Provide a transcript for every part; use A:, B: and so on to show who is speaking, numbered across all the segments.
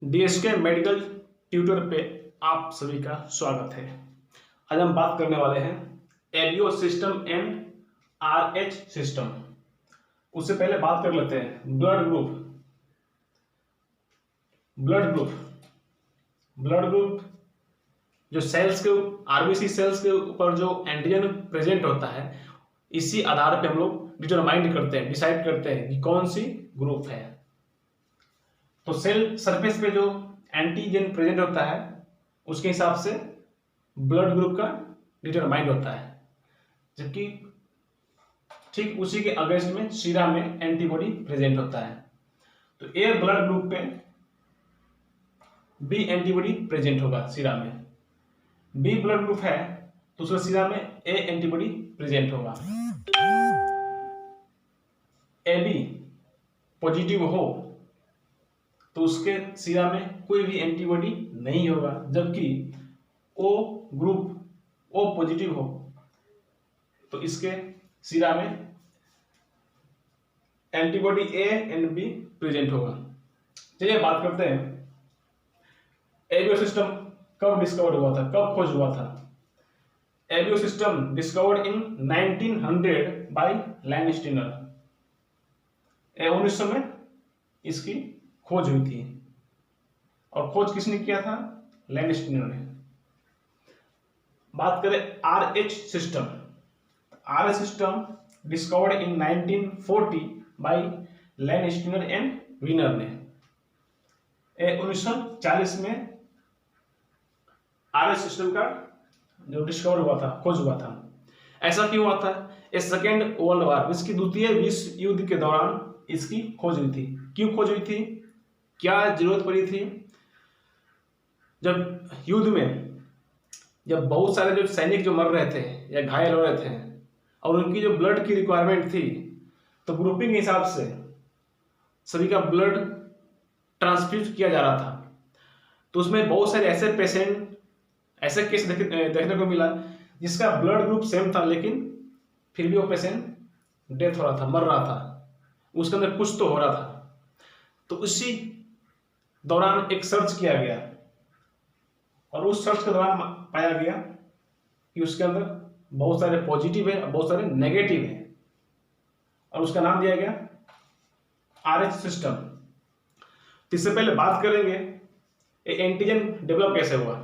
A: DSK medical tutor पे आप सभी का स्वागत है। आज हम बात करने वाले हैं एलियो सिस्टम एंड आरएच सिस्टम। उससे पहले बात कर लेते हैं ब्लड ग्रुप जो सेल्स के आरबीसी सेल्स के ऊपर जो एंटीजन प्रेजेंट होता है, इसी आधार पे हम लोग डिसाइड करते हैं कि कौन सी ग्रुप है। तो सेल सरफेस पे जो एंटीजन प्रेजेंट होता है उसके हिसाब से ब्लड ग्रुप का डिटरमाइंड होता है, जबकि ठीक उसी के अगेंस्ट में सीरा में एंटीबॉडी प्रेजेंट होता है। तो ए ब्लड ग्रुप पे बी एंटीबॉडी प्रेजेंट होगा सीरा में, बी ब्लड ग्रुप है तो उसका सीरा में ए एंटीबॉडी प्रेजेंट होगा। ए बी पॉजिटिव हो तो उसके सीरा में कोई भी एंटीबॉडी नहीं होगा, जबकि ओ ग्रुप ओ पॉजिटिव हो तो इसके सीरा में antibody A and be present होगा। चलिए बात करते हैं एलियो सिस्टम कब डिस्कवर हुआ था, कब खोज हुआ था। एलियो system discovered in 1900 by Landsteiner. 1900 में इसकी खोज हुई थी और खोज किसने किया था? लैंडस्टीनर ने। बात करें Rh system, Rh system discovered in 1940 by Landsteiner and Wiener ने। 1940 में आरएच सिस्टम का जो डिस्कवर हुआ था, खोज हुआ था। ऐसा क्यों हुआ था? सेकेंड वर्ल्ड वॉर, इसकी द्वितीय विश्व युद्ध के दौरान इसकी खोज हुई थी। क्यों खोज हुई थी, क्या जरूरत पड़ी थी? जब युद्ध में जब बहुत सारे जो सैनिक जो मर रहे थे या घायल हो रहे थे और उनकी जो ब्लड की रिक्वायरमेंट थी, तो ग्रुपिंग के हिसाब से सभी का ब्लड ट्रांसफ्यूज किया जा रहा था। तो उसमें बहुत सारे ऐसे पेशेंट, ऐसे केस देखने को मिला जिसका ब्लड ग्रुप सेम था, लेकिन फिर भी वो पेशेंट डेथ हो रहा था, मर रहा था, उसके अंदर कुछ तो हो रहा था। तो उसी दौरान एक सर्च किया गया और उस सर्च के दौरान पाया गया कि उसके अंदर बहुत सारे पॉजिटिव है और बहुत सारे नेगेटिव है, और उसका नाम दिया गया आरएच सिस्टम। तो इससे पहले बात करेंगे एंटीजन डेवलप कैसे हुआ,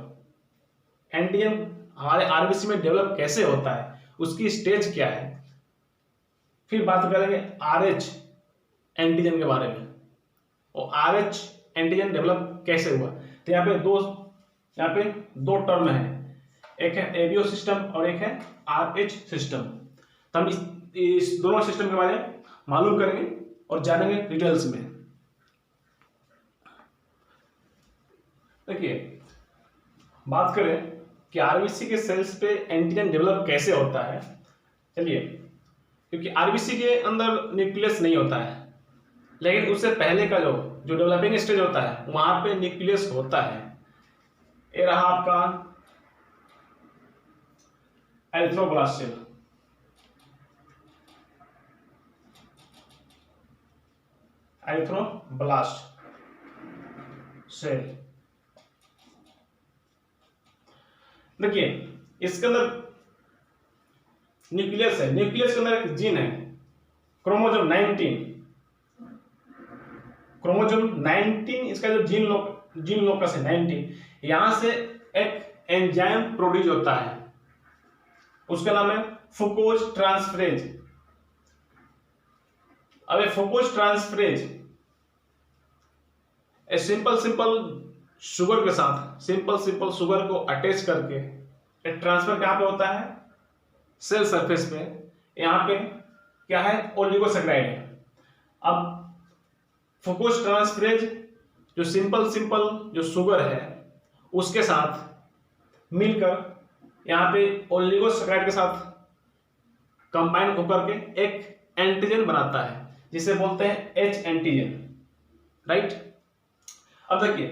A: एंटीजन हमारे आरबीसी में डेवलप कैसे होता है, उसकी स्टेज क्या है। फिर बात करेंगे आरएच एंटीजन के बारे में और आरएच एंटीजन डेवलप कैसे हुआ। तो यहाँ पे दो टर्म है, एक है एलियो सिस्टम और एक है आरएच सिस्टम। तो हम इस दोनों सिस्टम के बारे में मालूम करेंगे और जानेंगे डिटेल्स में। देखिए, बात करें कि आरबीसी के सेल्स पे एंटीजन डेवलप कैसे होता है। चलिए, क्योंकि आरबीसी के अंदर न्यूक्लियस नहीं होता है, लेकिन उससे पहले का जो डेवलपिंग स्टेज होता है वहां पे न्यूक्लियस होता है। ये रहा आपका एरिथ्रोब्लास्ट सेल, एरिथ्रोब्लास्ट सेल। देखिए, इसके अंदर न्यूक्लियस है, न्यूक्लियस के अंदर एक जीन है क्रोमोसोम 19, इसका जो जीन लोकस है 19, यहां से एक एंजाइम प्रोड्यूस होता है, उसका नाम है फुकोज ट्रांसफरेज। अब फुकोज ट्रांसफरेज सिंपल शुगर के साथ सिंपल शुगर को अटैच करके एक ट्रांसफर कहां पे होता है? सेल सरफेस पे। यहां पे क्या है? ओलिगोसैकेराइड है। अब फुकोज ट्रांसफरेज जो सिंपल जो शुगर है उसके साथ मिलकर यहाँ पे ओलिगोसैकेराइड के साथ कंबाइन होकर के एक एंटीजन बनाता है, जिसे बोलते हैं एच एंटीजन, राइट। अब देखिए,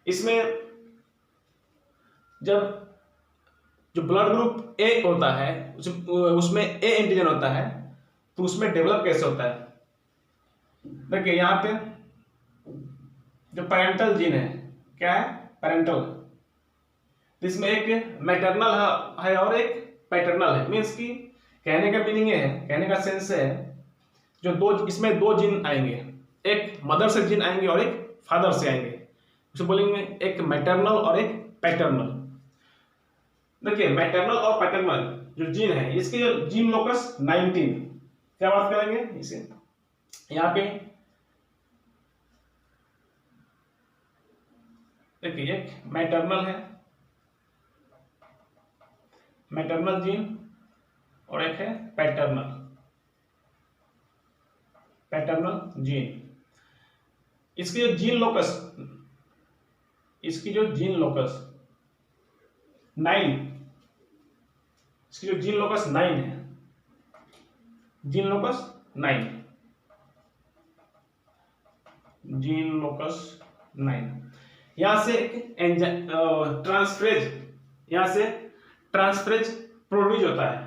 A: इसमें जब जो ब्लड ग्रुप ए होता है उसमें ए एंटीजन होता है, तो उसमें डेवलप कैसे होता है? देखिए, यहाँ पे जो पेरेंटल जीन है, क्या है, पेरेंटल, इसमें एक मैटरनल है और एक पैटर्नल है। मीन्स की कहने का मीनिंग है, कहने का सेंस है, जो दो, इसमें दो जीन आएंगे, एक मदर से जीन आएंगे और एक फादर से आएंगे, उसे बोलेंगे एक मैटरनल और एक पैटर्नल। देखिए मैटरनल और पैटर्नल जो जीन है, इसके जो जीन लोकस 19, क्या बात करेंगे इसे, यहाँ पे देखिए एक मैटरनल है, मैटरनल जीन, और एक है पैटर्नल, पैटर्नल जीन। इसकी जो जीन लोकस, इसकी जो जीन लोकस 9, इसकी जो जीन लोकस 9 है, जीन लोकस 9, जीन लोकस 9, यहां से ट्रांसफ्रेज, यहां से ट्रांसफ्रेज प्रोड्यूस होता है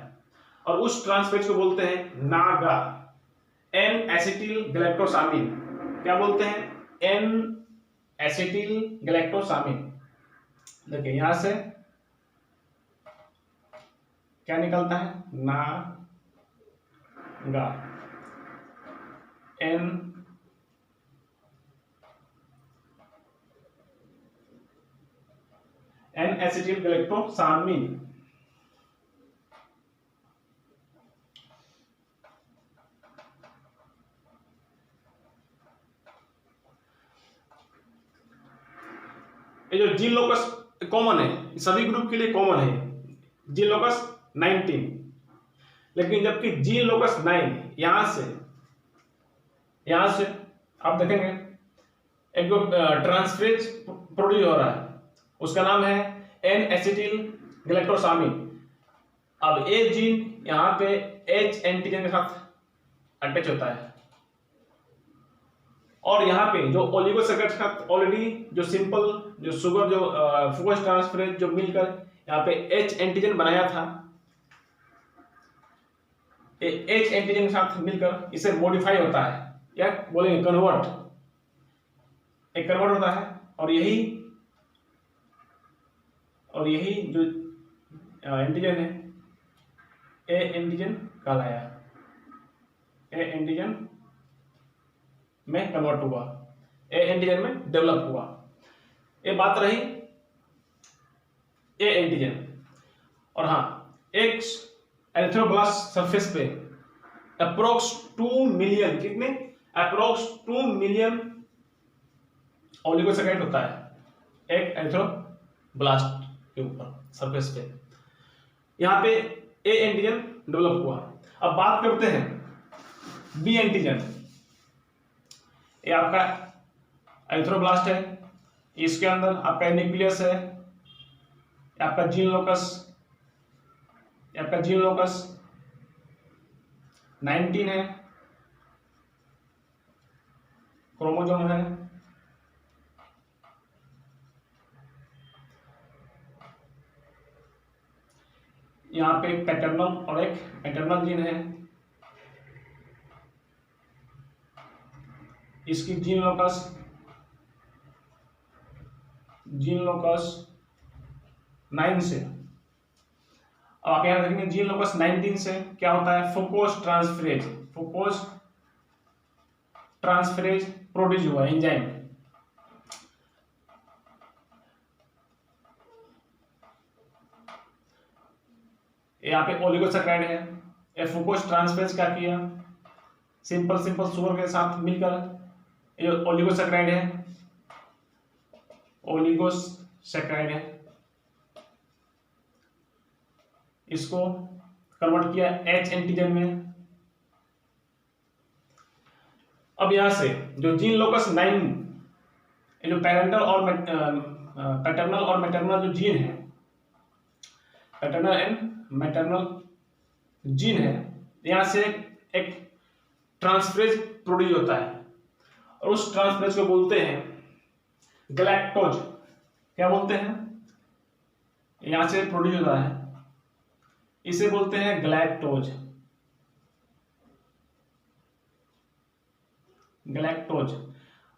A: और उस ट्रांसफ्रेज को बोलते हैं नागा, एन एसिटिल गैलेक्टोसामिन। क्या बोलते हैं, एन एसिटिल गैलेक्टोसामिन। देखिए यहां से क्या निकलता है, नागा, एन एसिटिल गैलेक्टोसामिन। ये जो जीन लोकस कॉमन है, सभी ग्रुप के लिए कॉमन है जीन लोकस 19, लेकिन जबकि जीन लोकस 9 यहां से आप देखेंगे एक जो ट्रांसफ्रेज प्रोड्यूस हो रहा है, उसका नाम है एन एसिटिल गैलेक्टोसामिन। अब ए जीन यहां पे एच एंटीजन के साथ अटैच होता है और यहाँ पे जो ओलिगोसैकेराइड के साथ ऑलरेडी जो सिंपल जो शुगर जो फुकोज ट्रांसफरेज जो मिलकर यहाँ पे एच एंटीजन बनाया था, एच एंटीजन के साथ मिलकर इसे मॉडिफाई होता है या बोलेंगे कन्वर्ट, एक कन्वर्ट होता है और यही जो एंटीजन है ए एंटीजन कहलाया, ए एंटीजन में कन्वर्ट हुआ, ए एंटीजन में डेवलप हुआ। ये बात रही ए एंटीजन। और हाँ, एक एरिथ्रोब्लास्ट सरफेस पे अप्रोक्स 2 मिलियन, कितने, अप्रोक्स 2 मिलियन ओलिगोसैकेराइड होता है एक एरिथ्रोब्लास्ट के ऊपर सरफेस पे। यहां पे ए एंटीजन डेवलप हुआ। अब बात करते हैं बी एंटीजन। ये आपका एरिथ्रोब्लास्ट है, इसके अंदर आपका न्यूक्लियस है, आपका जीन लोकस 19 है, क्रोमोसोम है, यहाँ पे पैटर्नल और एक मैटरनल जीन है। इसकी जीन लोकस 9 से, अब आप यहां देखेंगे जीन लोकस 19 से क्या होता है, फुकोज ट्रांसफरेज प्रोड्यूस हुआ एंजाइम। यहाँ पे ओलिगोसैकेराइड है, ये फुकोज ट्रांसफरेज क्या किया, सिंपल शुगर के साथ मिलकर ये ओलिगोसैकेराइड है, इसको कन्वर्ट किया एच एंटीजन में। अब यहां से जो जीन लोकस 9, जो पैटर्नल और मैटरनल जो जीन है, पैटर्नल एंड मैटरनल जीन है, यहां से एक ट्रांसफरेज प्रोड्यूस होता है और उस ट्रांसफरेज को बोलते हैं गैलेक्टोज। क्या बोलते हैं, यहां से प्रोड्यूस होता है, इसे बोलते हैं गैलेक्टोज।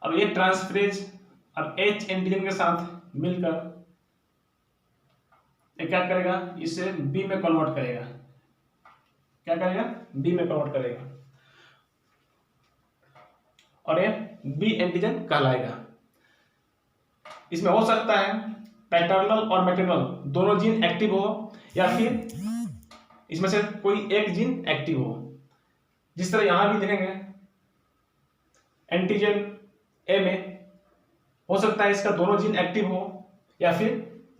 A: अब ये ट्रांसफरेज अब H एंटीजन के साथ मिलकर ये क्या करेगा, इसे B में कन्वर्ट करेगा। क्या करेगा, B में कन्वर्ट करेगा और ये B एंटीजन कहलाएगा। इसमें हो सकता है पैटर्नल और मैटरनल दोनों जीन एक्टिव हो, या फिर इसमें से कोई एक जीन एक्टिव हो। जिस तरह यहां भी देखेंगे एंटीजन ए में हो सकता है इसका दोनों जीन एक्टिव हो, या फिर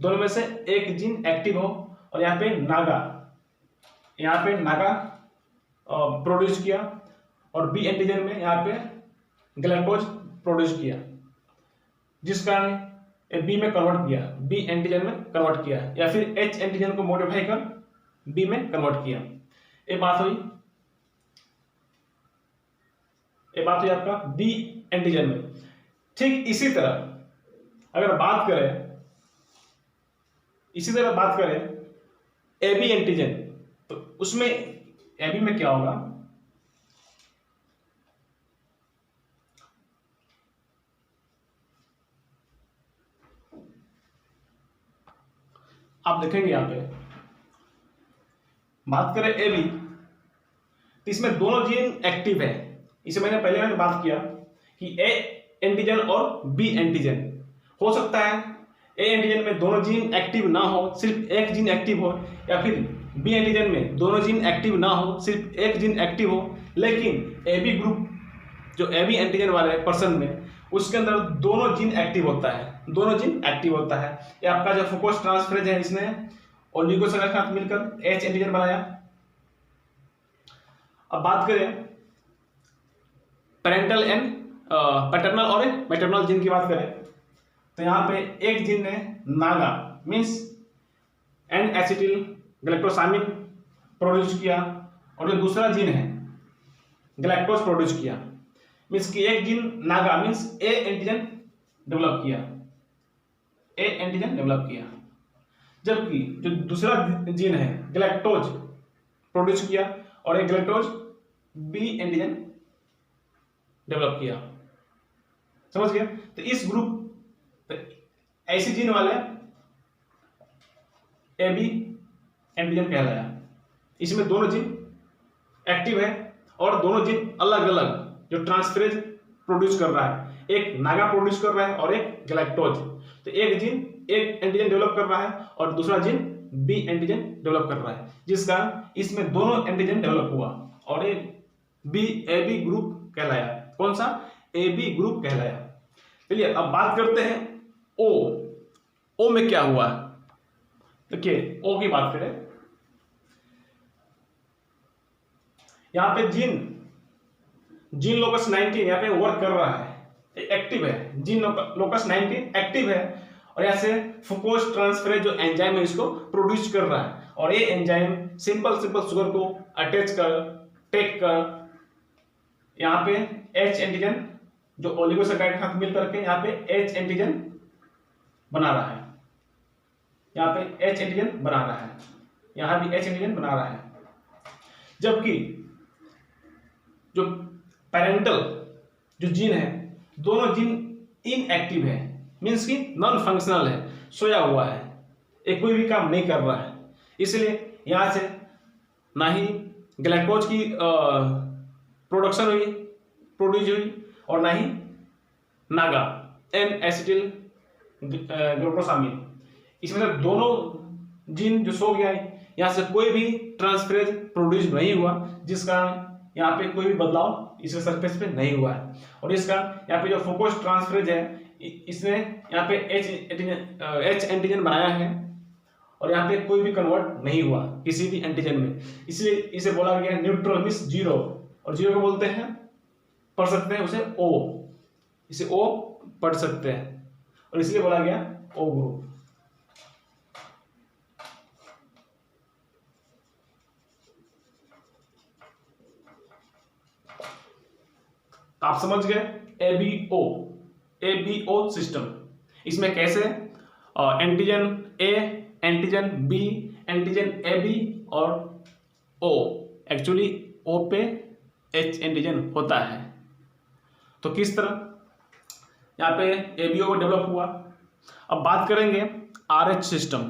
A: दोनों में से एक जीन एक्टिव हो। और यहाँ पे नागा प्रोड्यूस किया और बी एंटीजन में यहाँ पे गैलेक्टोज प्रोड्यूस किया, जिस कारण बी में कन्वर्ट किया, बी एंटीजन में कन्वर्ट किया, या फिर एच एंटीजन को मॉडिफाई कर बी में कन्वर्ट किया। ये बात हुई आपका बी एंटीजन में। ठीक इसी तरह अगर बात करें ए बी एंटीजन, तो उसमें ए बी में क्या होगा, आप देखेंगे यहां पे बात करें ए बी, तो इसमें दोनों जीन एक्टिव है। इसे मैंने बात किया कि ए एंटीजन और बी एंटीजन हो सकता है ए एंटीजन में दोनों जीन एक्टिव ना हो, सिर्फ एक जीन एक्टिव हो, या फिर बी एंटीजन में दोनों जीन एक्टिव ना हो, सिर्फ एक जीन एक्टिव हो। लेकिन ए बी ग्रुप जो ए बी एंटीजन वाले पर्सन में, उसके अंदर दोनों जीन एक्टिव होता है। ये आपका जो फुकोस ट्रांसफरेज है, इसने ओलिगोसैकराइड के साथ मिलकर एच एंटीजन बनाया। अब बात करें पैटर्नल और मैटरनल जीन की बात करें, तो यहाँ पे एक जीन ने नागा means N acetyl galactosamine produce किया, और जो दूसरा जीन है गैलेक्टोज प्रोड्यूस किया। मीन्स कि एक gene Naga means A antigen develop किया, जबकि जो दूसरा जीन है गैलेक्टोज प्रोड्यूस किया, और एक गैलेक्टोज बी एंटीजन डेवलप किया। समझ गया? तो इस ग्रुप ऐसे जीन वाले ए बी एंटीजन कहलाया। इसमें दोनों जीन एक्टिव है और दोनों जीन अलग अलग जो ट्रांसफरेज प्रोड्यूस कर रहा है, एक नागा प्रोड्यूस कर रहा है और एक गैलेक्टोज। तो एक जीन एक एंटीजन डेवलप कर रहा है और दूसरा जीन बी एंटीजन डेवलप कर रहा है, जिस कारण इसमें दोनों एंटीजन डेवलप हुआ और एक ए बी ग्रुप कहलाया। कौन सा? ए बी ग्रुप कहलाया। चलिए अब बात करते हैं ओ में क्या हुआ। देखिए ओ की बात करें, यहां पे जीन लोकस 19 यहां पे वर्क कर रहा है, एक्टिव है। जीन लोकस 19 एक्टिव है और यहां से फुकोस ट्रांसफरेज जो एंजाइम है इसको प्रोड्यूस कर रहा है, और ये एंजाइम सिंपल शुगर को टेक कर यहां पे एच एंटीजन जो ओलिगोसैकराइड के साथ मिल करके यहाँ पे एच एंटीजन बना रहा है, यहाँ पे एच एंटीजन बना रहा है, यहाँ भी एच एंटीजन बना रहा है। जबकि जो पेरेंटल जो जीन है, दोनों जीन इनएक्टिव है, मीन्स कि नॉन फंक्शनल है, सोया हुआ है, एक कोई भी काम नहीं कर रहा है। इसलिए यहाँ से ना ही ग्लूकोज की प्रोड्यूस हुई और ना ही नागा एन एसिटिल ग्लूकोसामिन। इसमें से दोनों जीन जो सो गया है, यहाँ से कोई भी ट्रांसफरेज प्रोड्यूस नहीं हुआ, जिस कारण यहाँ पे कोई भी बदलाव इसके सरफेस पे नहीं हुआ है। और इस कारण यहाँ पे जो फोकस ट्रांसफरेज है, इसने यहाँ पे एच एंटीजन बनाया है और यहाँ पे कोई भी कन्वर्ट नहीं हुआ किसी भी एंटीजन में, इसलिए इसे बोला गया न्यूट्रल मींस जीरो, और जीरो को बोलते हैं, पढ़ सकते हैं उसे ओ, इसे ओ पढ़ सकते हैं, और इसलिए बोला गया ओ ग्रुप। आप समझ गए एबीओ सिस्टम। इसमें कैसे antigen A, antigen B, antigen A B और ओ, एक्चुअली ओ पे एच एंटीजन होता है। तो किस तरह यहाँ पे एबीओ डेवलप हुआ। अब बात करेंगे आरएच सिस्टम।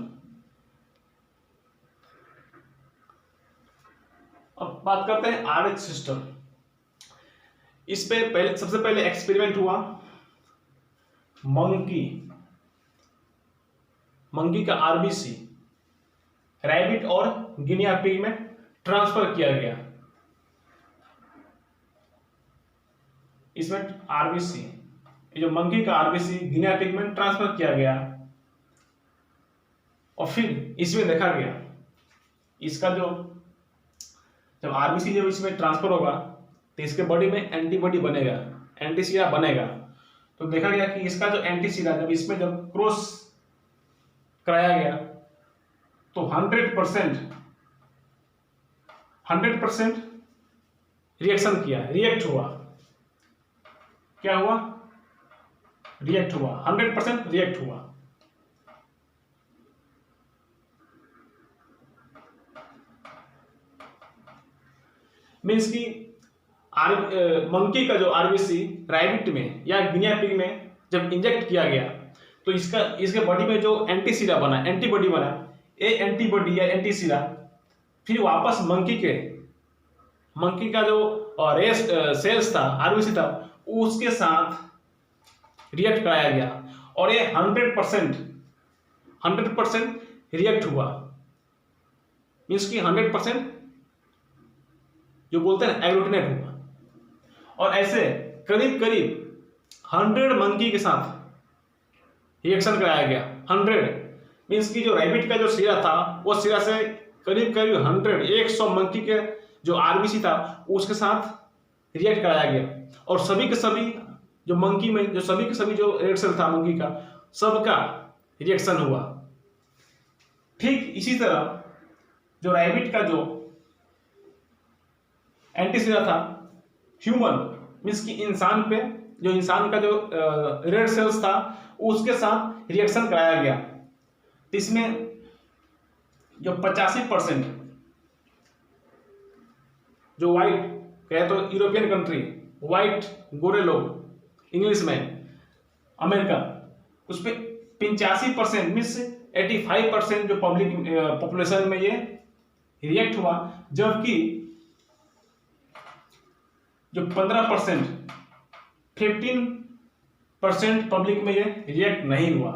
A: अब बात करते हैं आरएच सिस्टम। इस पे पहले सबसे पहले एक्सपेरिमेंट हुआ मंकी का आरबीसी रैबिट और गिनिया पिग में ट्रांसफर किया गया। इसमें आरबीसी, ये जो मंकी का आरबीसी गिनिया पिग में ट्रांसफर किया गया और फिर इसमें देखा गया इसका जो जब आरबीसी जब इसमें ट्रांसफर होगा तो इसके बॉडी में एंटीबॉडी बनेगा, एंटीसीरा बनेगा। तो देखा गया कि इसका जो एंटीसीरा जब इसमें जब क्रॉस कराया गया तो 100% रिएक्शन किया, रिएक्ट हुआ। क्या हुआ? रिएक्ट हुआ, 100% रिएक्ट हुआ। मीन्स कि मंकी का जो आरबीसी रैबिट में या गिनिया पिग में जब इंजेक्ट किया गया तो इसके बॉडी में जो एंटीसीरा बना, एंटीबॉडी बना, ये एंटीबॉडी या एंटीसीरा फिर वापस मंकी का जो रेस्ट सेल्स था, आरबीसी था, उसके साथ रिएक्ट कराया गया और ये 100% रिएक्ट हुआ। मीन्स कि 100% जो बोलते हैं एग्लूटिनेट हुआ। और ऐसे करीब 100 मंकी के साथ रिएक्शन कराया गया। 100 मीन्स कि जो रैबिट का जो सिरा था वो सिरा से करीब 100 मंकी के जो आरबीसी था उसके साथ रिएक्ट कराया गया और सभी के सभी जो मंकी में जो सभी के सभी जो रेड सेल था मंकी का, सबका रिएक्शन हुआ। ठीक इसी तरह जो रैबिट का जो एंटीसीरा था ह्यूमन मीन्स कि इंसान पे जो इंसान का जो रेड सेल्स था उसके साथ रिएक्शन कराया गया। इसमें जो 85% जो वाइट कहे तो यूरोपियन कंट्री, वाइट गोरे लोग इंग्लिश में अमेरिका, उस पर 85% मीन्स 85% जो पब्लिक पॉपुलेशन में ये रिएक्ट हुआ, जबकि जो 15% पब्लिक में ये रिएक्ट नहीं हुआ,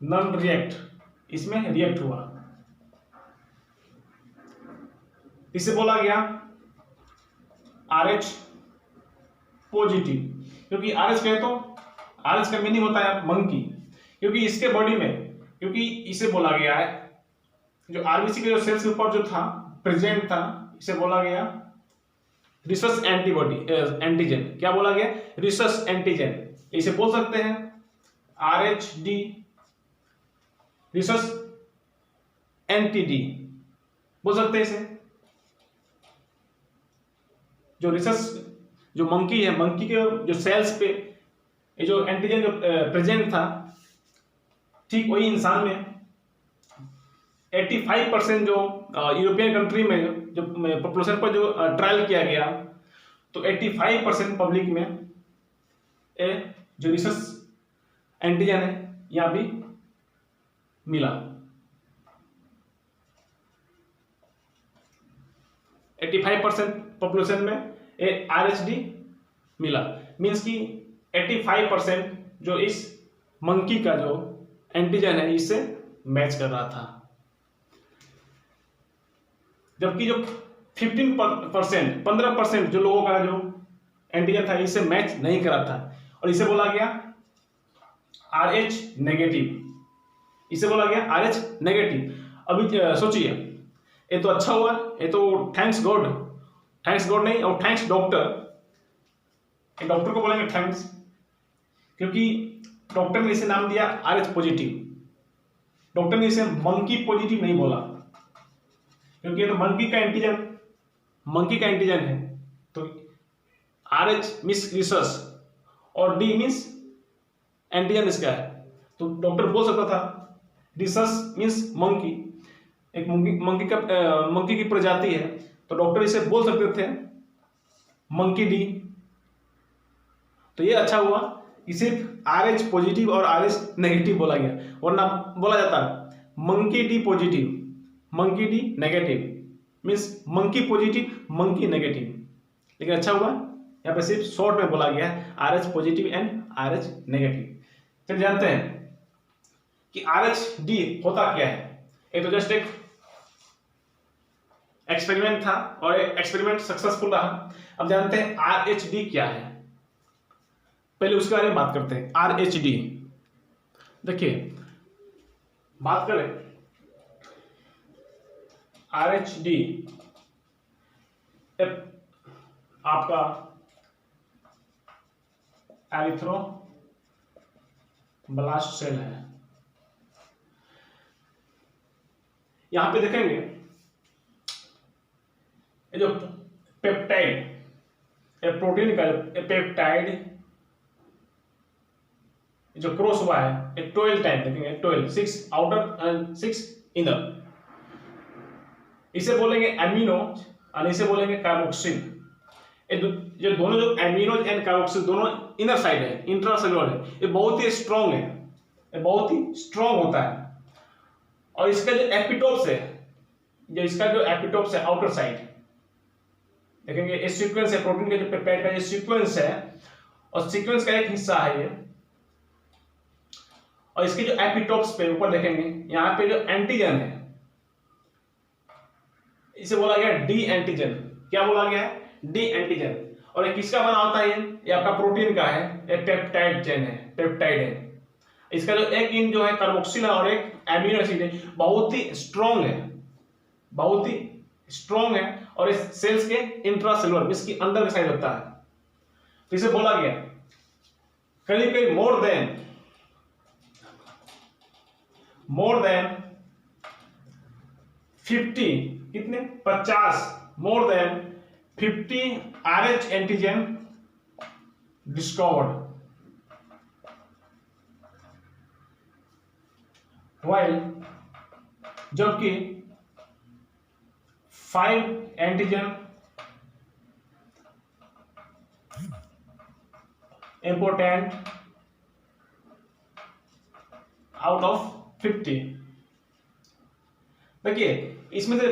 A: नॉन रिएक्ट, इसमें रिएक्ट हुआ। इसे बोला गया RH पॉजिटिव, क्योंकि RH कहे तो RH का मीनिंग होता है मंकी, क्योंकि इसके बॉडी में, क्योंकि इसे बोला गया है जो आरबीसी के जो सेल्स के ऊपर जो था प्रेजेंट था, इसे बोला गया रिसस एंटीबॉडी एंटीजन। क्या बोला गया? Rhesus antigen. इसे बोल सकते हैं RHD रिसस एंटीडी बोल सकते हैं इसे। जो रिसस जो मंकी है, मंकी के जो सेल्स पे ये जो एंटीजन जो प्रेजेंट था, ठीक वही इंसान में 85% जो यूरोपियन कंट्री में जो पॉपुलेशन पर जो ट्रायल किया गया तो 85% पब्लिक में जो रिसस एंटीजन है यहाँ भी मिला। 85% पॉपुलेशन में RHD मिला। मीन्स कि 85% जो इस मंकी का जो एंटीजन है इससे मैच कर रहा था, जबकि जो 15% जो लोगों का जो एंटीजन था इससे मैच नहीं कर रहा था और इसे बोला गया RH नेगेटिव। इसे बोला गया RH नेगेटिव। अभी सोचिए, ये तो अच्छा हुआ, ये तो थैंक्स गॉड नहीं, और थैंक्स डॉक्टर। डॉक्टर को बोलेंगे थैंक्स, क्योंकि डॉक्टर ने इसे नाम दिया RH पॉजिटिव। डॉक्टर ने इसे मंकी पॉजिटिव नहीं बोला, क्योंकि ये तो मंकी का एंटीजन है। तो RH मीन्स रिसस और D मीन्स एंटीजन इसका है, तो डॉक्टर बोल सकता था रिसस मीन्स मंकी, एक मंकी की प्रजाति है, तो डॉक्टर इसे बोल सकते थे मंकी D। तो ये अच्छा हुआ कि सिर्फ RH पॉजिटिव और RH नेगेटिव बोला गया, वरना बोला जाता monkey D positive, monkey D negative, means monkey positive monkey negative. लेकिन अच्छा हुआ यहाँ पे सिर्फ शॉर्ट में बोला गया है RH positive and RH negative. चलिए जानते हैं कि RHD होता क्या है। ये तो जस्ट एक एक्सपेरिमेंट था और एक्सपेरिमेंट सक्सेसफुल रहा। अब जानते हैं RHD क्या है। पहले उसके बारे में बात करते हैं। RHD देखिए, बात करें RHD आपका एरिथ्रोब्लास्ट सेल है। यहां पे देखेंगे ये जो पेप्टाइड, प्रोटीन का पेप्टाइड जो क्रॉस हुआ है, एक 12 टाइप देखेंगे, 12, 6 आउटर एंड 6 इनर, इसे बोलेंगे एमिनो और इसे बोलेंगे कार्बोक्सिल। ये दोनों जो एमिनोज एंड कार्बोक्सिल दोनों इनर साइड है, इंट्रासेलुलर है, ये बहुत ही स्ट्रॉन्ग है, ये बहुत ही स्ट्रॉन्ग होता है। और इसका जो एपिटोप्स है, जो इसका जो एपिटोप्स है आउटर साइड देखेंगे, ये सीक्वेंस है प्रोटीन के जो पेप्टाइड का ये सीक्वेंस है, और सीक्वेंस का एक हिस्सा है ये। और इसके जो एपिटोप्स पे ऊपर देखेंगे, यहाँ पे जो एंटीजन है इसे बोला गया डी एंटीजन। क्या बोला गया है? D antigen. और ये किसका बना होता है? ये आपका प्रोटीन का है, ये पेप्टाइड चेन है, पेप्टाइड है। इसका जो एक इन जो है कार्बोक्सिल है और एक एमिनो एसिड है, बहुत ही स्ट्रॉन्ग है, बहुत ही स्ट्रॉन्ग है। और इस सेल्स के इंट्रासेलुलर, इसकी अंदर के साइड होता है। तो इसे बोला गया करीब करीब मोर देन 50, कितने? 50, more than 50 RH antigen discovered, while जबकि 5 एंटीजन इंपोर्टेंट आउट ऑफ 50। देखिए इसमें से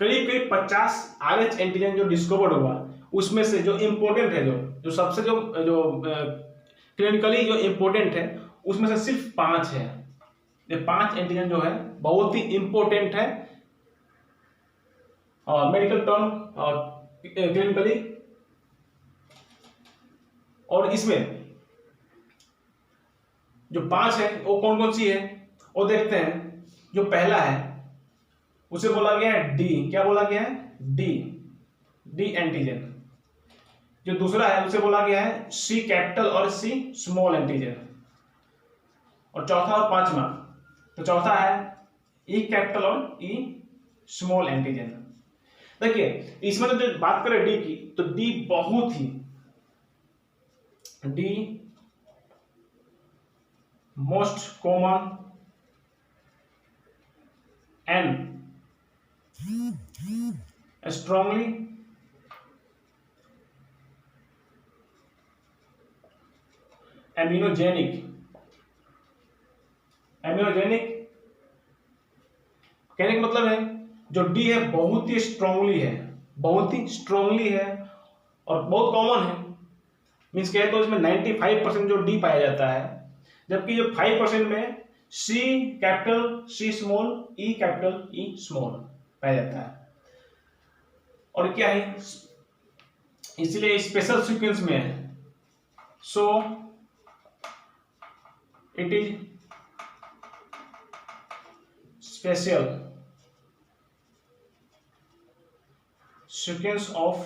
A: करीब करीब 50 RH एंटीजन जो डिस्कवर्ड हुआ, उसमें से जो इंपोर्टेंट है, जो सबसे जो क्लिनिकली जो इंपोर्टेंट है, उसमें से सिर्फ 5 है। ये 5 एंटीजन जो है बहुत ही इंपोर्टेंट है और मेडिकल टर्म और क्लिनिकली। और इसमें जो 5 है वो कौन कौन सी है वो देखते हैं। जो पहला है उसे बोला गया है डी। क्या बोला गया है? D antigen. जो दूसरा है उसे बोला गया है सी कैपिटल और सी स्मॉल एंटीजन। और चौथा और पांचवा, तो चौथा है ई कैपिटल और ई स्मॉल एंटीजन। देखिए इसमें तो जो बात करें डी की, तो डी बहुत ही, the most common and strongly immunogenic कहने का मतलब है जो डी है बहुत ही स्ट्रांगली है, बहुत ही स्ट्रांगली है और बहुत कॉमन है। मीन्स कहे तो इसमें 95% जो डी पाया जाता है, जबकि जो 5% में C capital C small E capital E small पाया जाता है। और क्या है, इसलिए स्पेशल सीक्वेंस में है, so it is special sequence of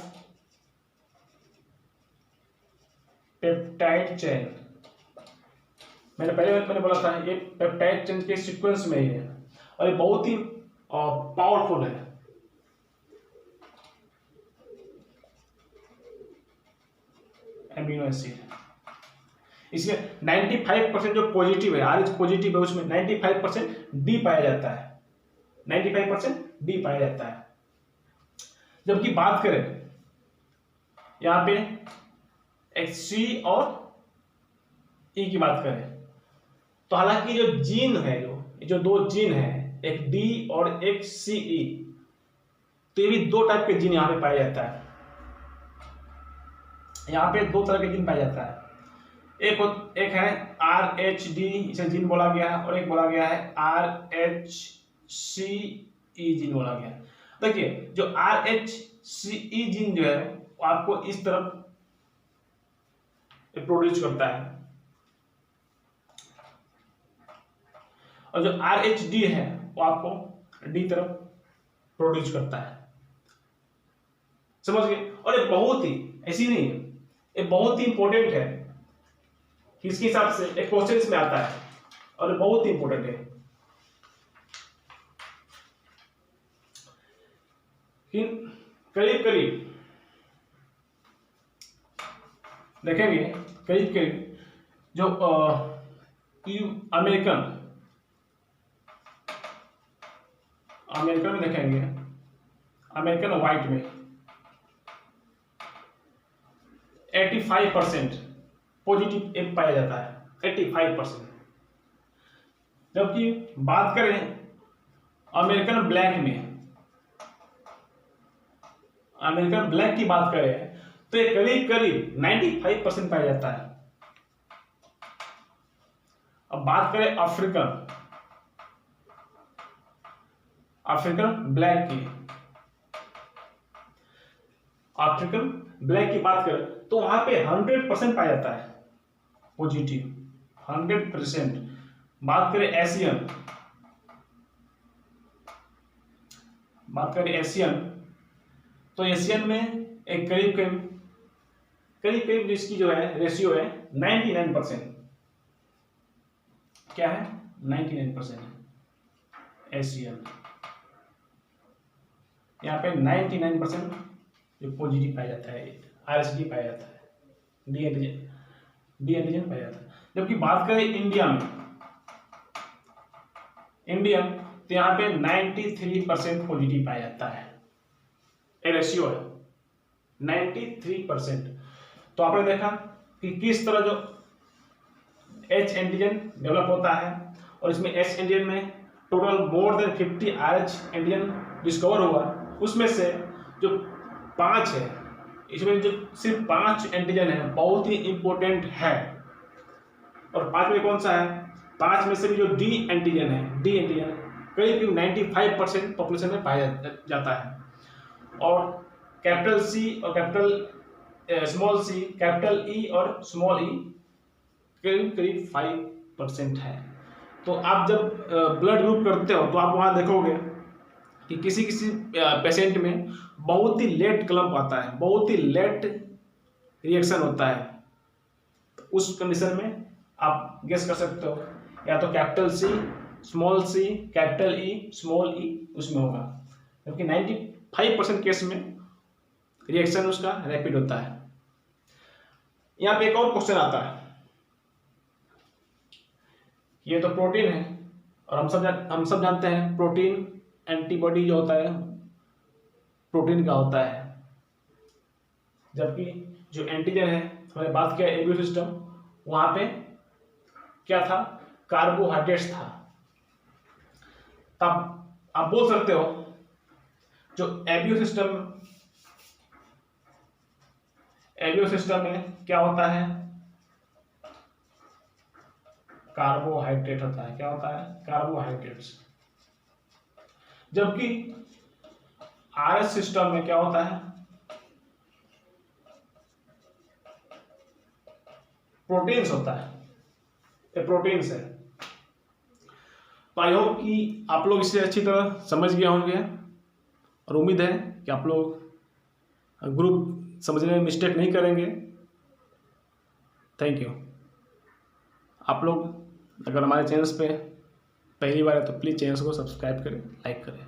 A: peptide chain. मैंने बोला था ये पेप्टाइड चेन के सीक्वेंस में ही है और ये बहुत ही पावरफुल है। एमिनो एसिड, इसमें 95% जो पॉजिटिव है, RH पॉजिटिव है, उसमें 95% डी पाया जाता है, 95% डी पाया जाता है। जबकि बात करें यहाँ पे एक सी और ई की बात करें तो हालांकि जो जीन है, जो दो जीन है, एक डी और एक सी ई, तो ये भी दो टाइप के जीन यहाँ पे पाया जाता है। यहाँ पे दो तरह के जीन पाया जाता है। एक है RH-D, इसे जीन बोला गया है, और एक बोला गया है RH-CE जीन बोला गया है। देखिए जो RH-CE जीन जो है वो आपको इस तरफ प्रोड्यूस करता है, और जो RH-D है वो आपको डी तरफ प्रोड्यूस करता है। समझ गए? और ये बहुत ही ऐसी नहीं है, ये बहुत ही इंपॉर्टेंट है, किसके हिसाब से एक क्वेश्चन इसमें आता है, और ये बहुत ही इंपॉर्टेंट है। करीब करीब देखेंगे, करीब करीब जो अमेरिकन में देखेंगे, अमेरिकन व्हाइट में 85% पॉजिटिव एफ पाया जाता है, 85%। जबकि बात करें अमेरिकन ब्लैक की बात करें तो ये करीब करीब 95% पाया जाता है। अब बात करें अफ्रीकन ब्लैक की बात करें तो वहां पे 100% पाया जाता है पॉजिटिव, 100%। बात करें एशियन तो एशियन में एक करीब जिसकी जो है रेशियो है 99%। क्या है? 99% एशियन। यहाँ पे 99% जो पॉजिटिव पाया जाता है, RSD पाया जाता है, डी एंटीजन पाया जाता है। जबकि बात करें इंडियन तो यहाँ पे 93% पॉजिटिव पाया जाता है, रेशियो है 93%। तो आपने देखा कि किस तरह जो H एंटीजन डेवलप होता है, और इसमें H एंटीजन में total more than 50 RH antigen discover हुआ, उसमें से जो 5 है, इसमें जो सिर्फ 5 एंटीजन है बहुत ही इंपॉर्टेंट है। और 5 में कौन सा है? 5 में से भी जो डी एंटीजन करीब 95% पॉपुलेशन में पाया जाता है, और कैपिटल सी और स्मॉल सी, कैपिटल ई और स्मॉल ई करीब 5% है। तो आप जब ब्लड ग्रुप करते हो तो आप वहाँ देखोगे कि किसी पेशेंट में बहुत ही लेट क्लम्प आता है, बहुत ही लेट रिएक्शन होता है। तो उस कंडीशन में आप गेस कर सकते हो, या तो capital C, small C, capital E, small ई उसमें होगा। क्योंकि 95% केस में रिएक्शन उसका रैपिड होता है। यहाँ पे एक और क्वेश्चन आता है, ये तो प्रोटीन है, और हम सब जानते हैं प्रोटीन एंटीबॉडी जो होता है प्रोटीन का होता है। जबकि जो एंटीजन है, हमने बात किया एबियो सिस्टम, वहां पे क्या था? कार्बोहाइड्रेट्स था। तब आप बोल सकते हो जो एबियो सिस्टम में क्या होता है? कार्बोहाइड्रेट होता है। क्या होता है? कार्बोहाइड्रेट्स। जबकि आरएस सिस्टम में क्या होता है? प्रोटीन्स होता है, ये प्रोटीन्स है। तो आई होप कि आप लोग इसे अच्छी तरह समझ गए होंगे, और उम्मीद है कि आप लोग ग्रुप समझने में मिस्टेक नहीं करेंगे। Thank you. आप लोग अगर हमारे चैनल्स पे पहली बार है तो प्लीज़ चैनल को सब्सक्राइब करें, लाइक करें।